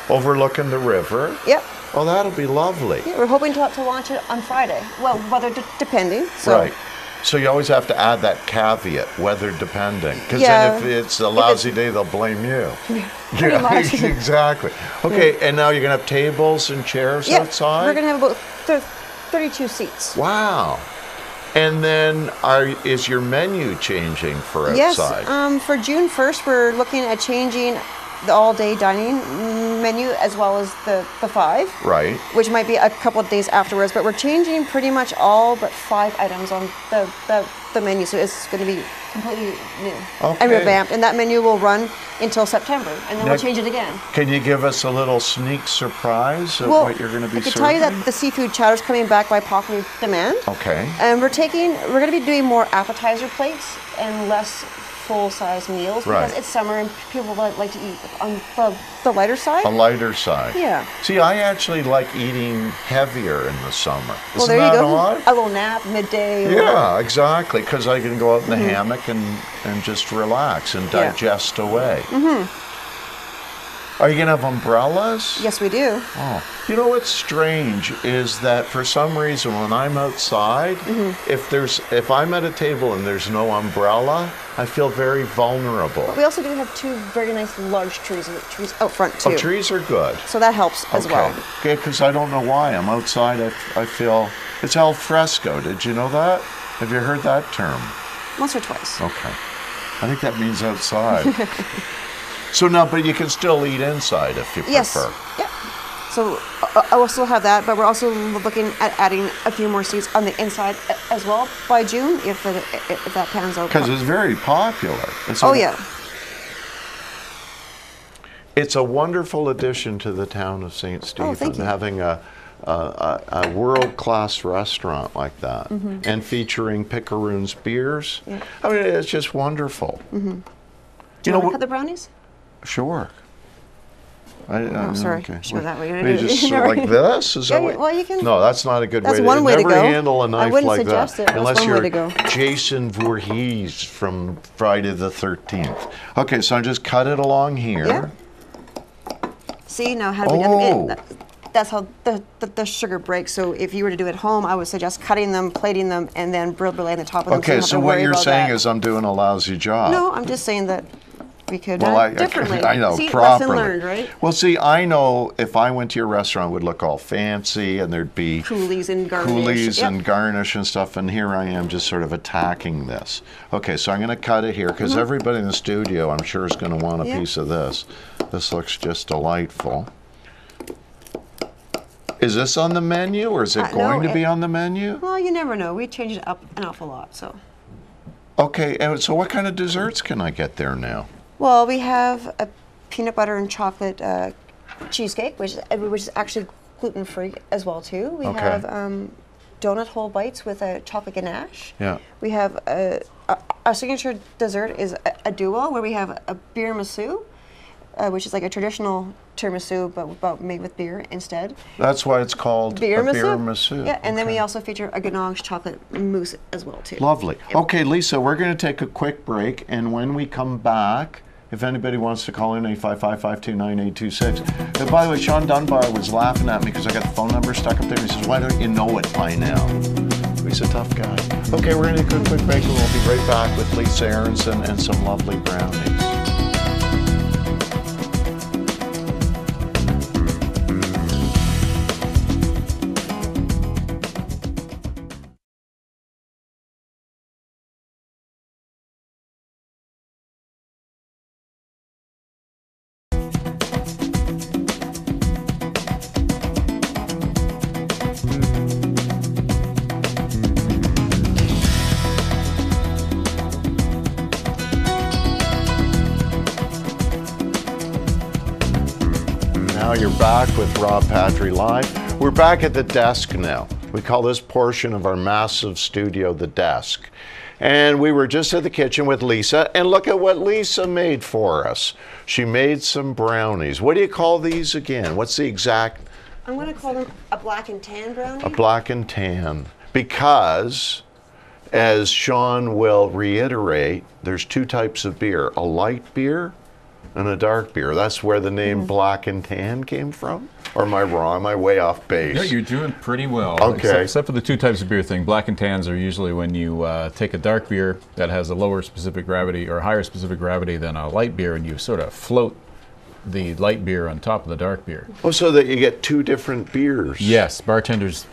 overlooking the river. Yep. Oh, that'll be lovely. Yeah, we're hoping to launch it on Friday. Well, weather depending. So. Right. So you always have to add that caveat, weather depending. Because Yeah. then if it's a lousy day, they'll blame you. Pretty much. Exactly. Okay, and now you're going to have tables and chairs Yeah, outside? we're going to have about 32 seats. Wow. And then is your menu changing for Yes, outside? for June 1st, we're looking at changing the all-day dining menu as well as the 5. Right. Which might be a couple of days afterwards, but we're changing pretty much all but 5 items on the menu, so it's going to be completely new and Okay. revamped, and that menu will run until September, and then Now, we'll change it again. Can you give us a little sneak surprise of what you're going to be I can serving? tell you that the seafood chowder is coming back by popular demand. Okay. And we're going to be doing more appetizer plates and less full-size meals, because Right. it's summer and people like to eat on the lighter side. A lighter side. Yeah. See, I actually like eating heavier in the summer. Well, Isn't there you that go. odd? A little nap midday. Yeah, exactly. Because I can go out in the hammock and just relax and Yeah. digest away. Are you going to have umbrellas? Yes, we do. Oh. You know what's strange is that for some reason when I'm outside, if I'm at a table and there's no umbrella, I feel very vulnerable. We also do have 2 very nice large trees out front too. Oh, trees are good. So that helps as well. Okay, because I don't know why. I'm outside, I feel, it's al fresco. Did you know that? Have you heard that term? Once or twice. Okay. I think that means outside. So now, but you can still eat inside if you Yes. prefer. Yeah. So I will still have that, but we're also looking at adding a few more seats on the inside as well by June, if that pans out. Because it's very popular. Oh yeah. It's a wonderful addition to the town of St. Stephen, thank you. having a world-class restaurant like that, and featuring Picaroon's beers. Yeah. I mean, it's just wonderful. Do you You know want to what? cut the brownies? Sure. Oh, sorry. Okay. Show that way. You just like this? Is that Yeah, what? well, you can- No, that's not a good That's way. one way to never go. handle a knife I wouldn't like suggest that it. That's unless one you're way to go. Jason Voorhees from Friday the 13th. Okay, so I just cut it along here. Yeah. See, now how do we do it? Oh. That's how the sugar breaks. So if you were to do it at home, I would suggest cutting them, plating them, and then brulee the top of them. Okay, you so don't have to what worry you're about saying that. is I'm doing a lousy job. No, I'm just saying that we could Well, differently. I know, See, properly. lesson learned, right? Well, see, I know if I went to your restaurant, it would look all fancy, and there'd be Coulis and garnish. coulis Yep. and garnish and stuff, and here I am just sort of attacking this. Okay, so I'm going to cut it here, because everybody in the studio, I'm sure, is going to want a Yeah. piece of this. This looks just delightful. Is this on the menu, or is it No, going to be on the menu? Well, you never know. We change it up an awful lot, so. Okay, and so what kind of desserts can I get there now? Well, we have a peanut butter and chocolate cheesecake, which is actually gluten-free as well too. We Okay. have donut whole bites with a chocolate ganache. Yeah. We have our signature dessert is a duo where we have a beer masu, which is like a traditional tiramisu, but made with beer instead. That's why it's called Beer a masu. beer masu. Yeah, and then we also feature a Ganonge chocolate mousse as well too. Lovely. Okay, Lisa, we're going to take a quick break, and when we come back, if anybody wants to call in, 855-529-826. And by the way, Sean Dunbar was laughing at me because I got the phone number stuck up there. He says, why don't you know it by now? He's a tough guy. Okay, we're going to take a quick break, and we'll be right back with Lisa Aronson and some lovely brownies. You're back with Rob Patry Live. We're back at the desk now. We call this portion of our massive studio the desk. And we were just at the kitchen with Lisa, and look at what Lisa made for us. She made some brownies. What do you call these again? What's the exact? I'm going to call them a black and tan brownie. A black and tan. Because, as Sean will reiterate, there's two types of beer, a light beer and a dark beer. That's where the name black and tan came from? Or am I wrong? Am I way off base? No, you're doing pretty well. Okay. Except for the two types of beer thing. Black and tans are usually when you take a dark beer that has a lower specific gravity or higher specific gravity than a light beer, and you sort of float the light beer on top of the dark beer. Oh, so that you get two different beers. Yes, bartenders,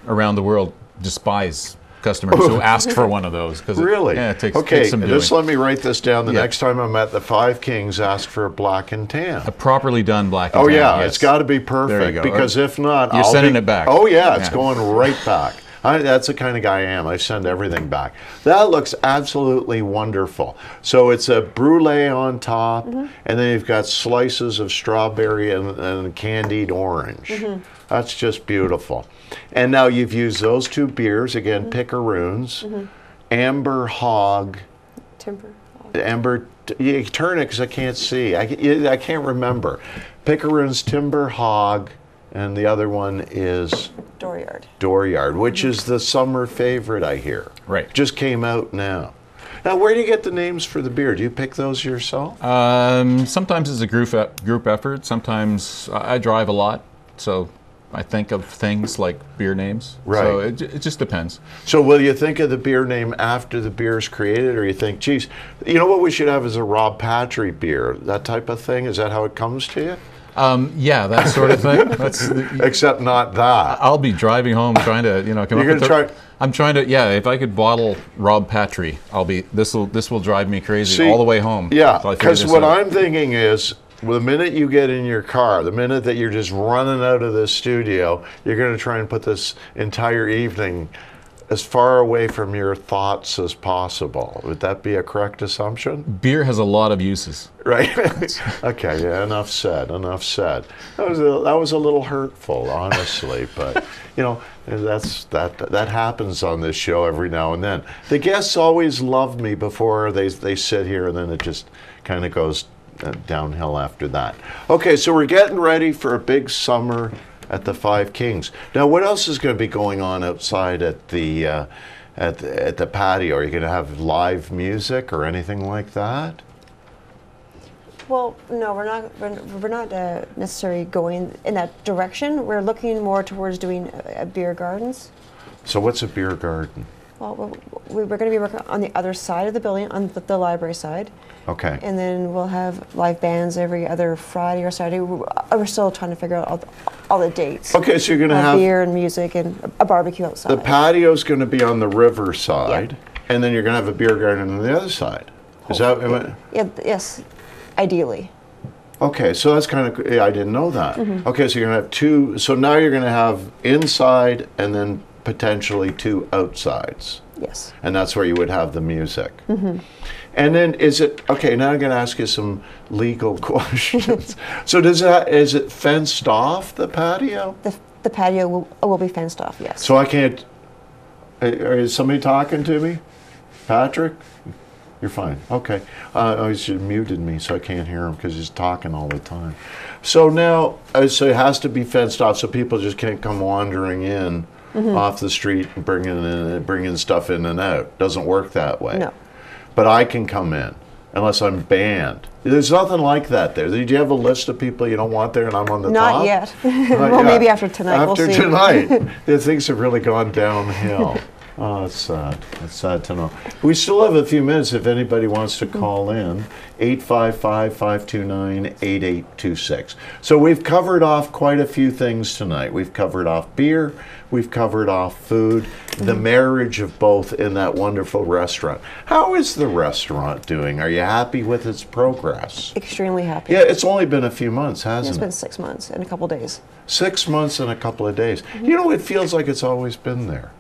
around the world despise customers who ask for one of those. Really? Yeah, it takes okay, some doing. Just let me write this down. The next time I'm at the Five Kings, ask for a black and tan. A properly done black and tan. Oh yeah, yes. It's got to be perfect. There you go. Because if not, you're sending it back. Oh yeah, it's going right back. That's the kind of guy I am. I send everything back. That looks absolutely wonderful. So it's a brulee on top, and then you've got slices of strawberry and candied orange. That's just beautiful. And now you've used those two beers, again, Picaroons, Amber Hog. Timber. Amber, you turn it because I can't see. I can't remember. Picaroon's Timber Hog, and the other one is Dooryard. Dooryard, which is the summer favorite, I hear. Right. Just came out now. Now, where do you get the names for the beer? Do you pick those yourself? Sometimes it's a group effort. Sometimes I drive a lot, so I think of things like beer names. Right. So it just depends. So will you think of the beer name after the beer's created, or you think, geez, you know what we should have is a Rob Patry beer, that type of thing? Is that how it comes to you? Yeah, that sort of thing. Except not that. I'll be driving home trying to, come You're up with gonna try. I'm trying to, if I could bottle Rob Patry, this will drive me crazy all the way home. Yeah, because what I'm thinking is, the minute you get in your car, the minute that you're just running out of this studio, you're going to try and put this entire evening as far away from your thoughts as possible. Would that be a correct assumption? Beer has a lot of uses. Right. Okay, yeah, enough said, enough said. That was a little hurtful, honestly, but that happens on this show every now and then. The guests always love me before they sit here, and then it just kind of goes downhill after that. Okay, so we're getting ready for a big summer at the Five Kings. Now, what else is going to be going on outside at the patio? Are you going to have live music or anything like that? Well, no, we're not necessarily going in that direction. We're looking more towards doing beer gardens. So what's a beer garden? Well, we're going to be working on the other side of the building, on the library side. Okay. And then we'll have live bands every other Friday or Saturday. We're still trying to figure out all the dates. Okay, so you're going to have beer and music and a barbecue outside. The patio's going to be on the river side, and then you're going to have a beer garden on the other side. Is that? Yes, ideally. Okay, so that's kind of, I didn't know that. Okay, so you're going to have two, so now you're going to have inside and then potentially two outsides. Yes. And that's where you would have the music. And then is it, okay, now I'm going to ask you some legal questions. So is it fenced off, the patio? The patio will be fenced off, yes. So I can't, is somebody talking to me? Patrick? You're fine. Okay. Oh, he's muted me, so I can't hear him because he's talking all the time. So now, so it has to be fenced off, so people just can't come wandering in off the street and bringing stuff in and out. Doesn't work that way. No. But I can come in unless I'm banned. There's nothing like that there. Did you have a list of people you don't want there, and I'm on the Not top? yet. Not Well, yet. maybe after tonight. After we'll see. tonight, things have really gone downhill. Oh, it's sad. It's sad to know. We still have a few minutes if anybody wants to call in. 855-529-8826. So we've covered off quite a few things tonight. We've covered off beer. We've covered off food. The marriage of both in that wonderful restaurant. How is the restaurant doing? Are you happy with its progress? Extremely happy. Yeah, it's only been a few months, hasn't It's it? been 6 months and a couple days. 6 months and a couple of days. You know, it feels like it's always been there,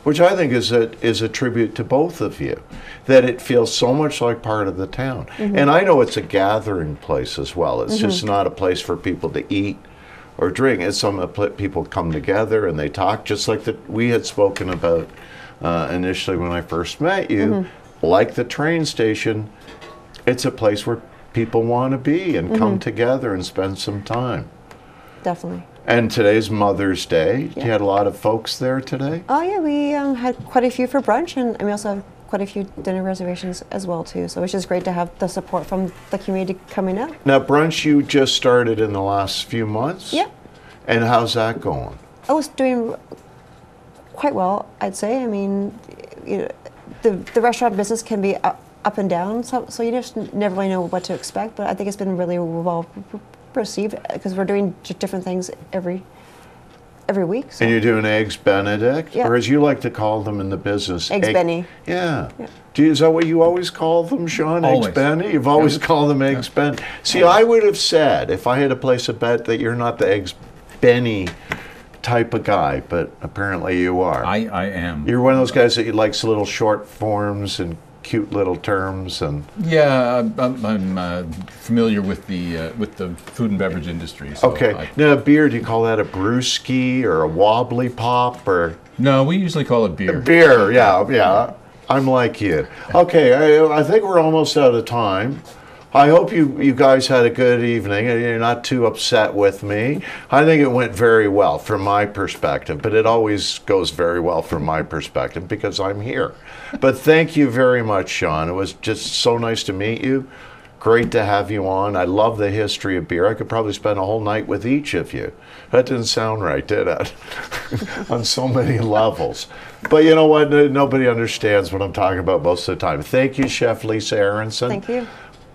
which I think is a tribute to both of you, that it feels so much like part of the town. And I know it's a gathering place as well. It's just not a place for people to eat or drink. It's people come together and they talk, just like we had spoken about initially when I first met you. Like the train station, it's a place where people want to be and come together and spend some time. Definitely. And today's Mother's Day. You had a lot of folks there today? Oh yeah, we had quite a few for brunch, and we also have quite a few dinner reservations as well too. So it's just great to have the support from the community coming out. Now, brunch you just started in the last few months? Yeah. And how's that going? I was doing quite well, I'd say. I mean, you know, the restaurant business can be up and down, so you just never really know what to expect. But I think it's been really well received because we're doing different things every week. So. And you're doing eggs Benedict, Yeah. or as you like to call them in the business, Eggs Benny. Yeah. Is that what you always call them, Sean? Always. Eggs Benny? You've always called them Eggs Benny. See, I would have said, if I had to place a bet, that you're not the Eggs Benny type of guy, but apparently you are. I am. You're one of those guys that likes little short forms and cute little terms and. Yeah, I'm familiar with the food and beverage industry. So Okay. Now, beer, do you call that a brewski or a wobbly pop or? No, we usually call it beer. Beer, yeah. I'm like you. Okay, I think we're almost out of time. I hope you guys had a good evening and you're not too upset with me. I think it went very well from my perspective, but it always goes very well from my perspective because I'm here. But thank you very much, Sean. It was just so nice to meet you. Great to have you on. I love the history of beer. I could probably spend a whole night with each of you. That didn't sound right, did it? On so many levels. But you know what? Nobody understands what I'm talking about most of the time. Thank you, Chef Lisa Aronson. Thank you.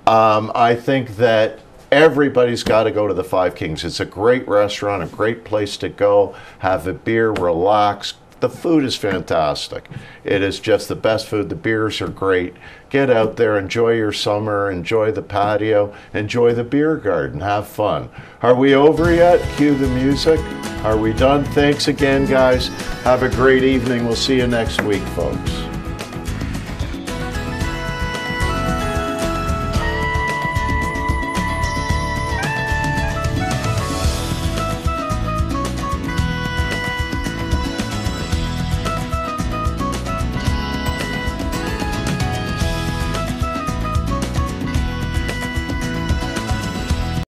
I think that everybody's got to go to the Five Kings. It's a great restaurant, a great place to go, have a beer, relax. The food is fantastic. It is just the best food. The beers are great. Get out there, enjoy your summer, enjoy the patio, enjoy the beer garden, have fun. Are we over yet? Cue the music. Are we done? Thanks again, guys. Have a great evening. We'll see you next week, folks.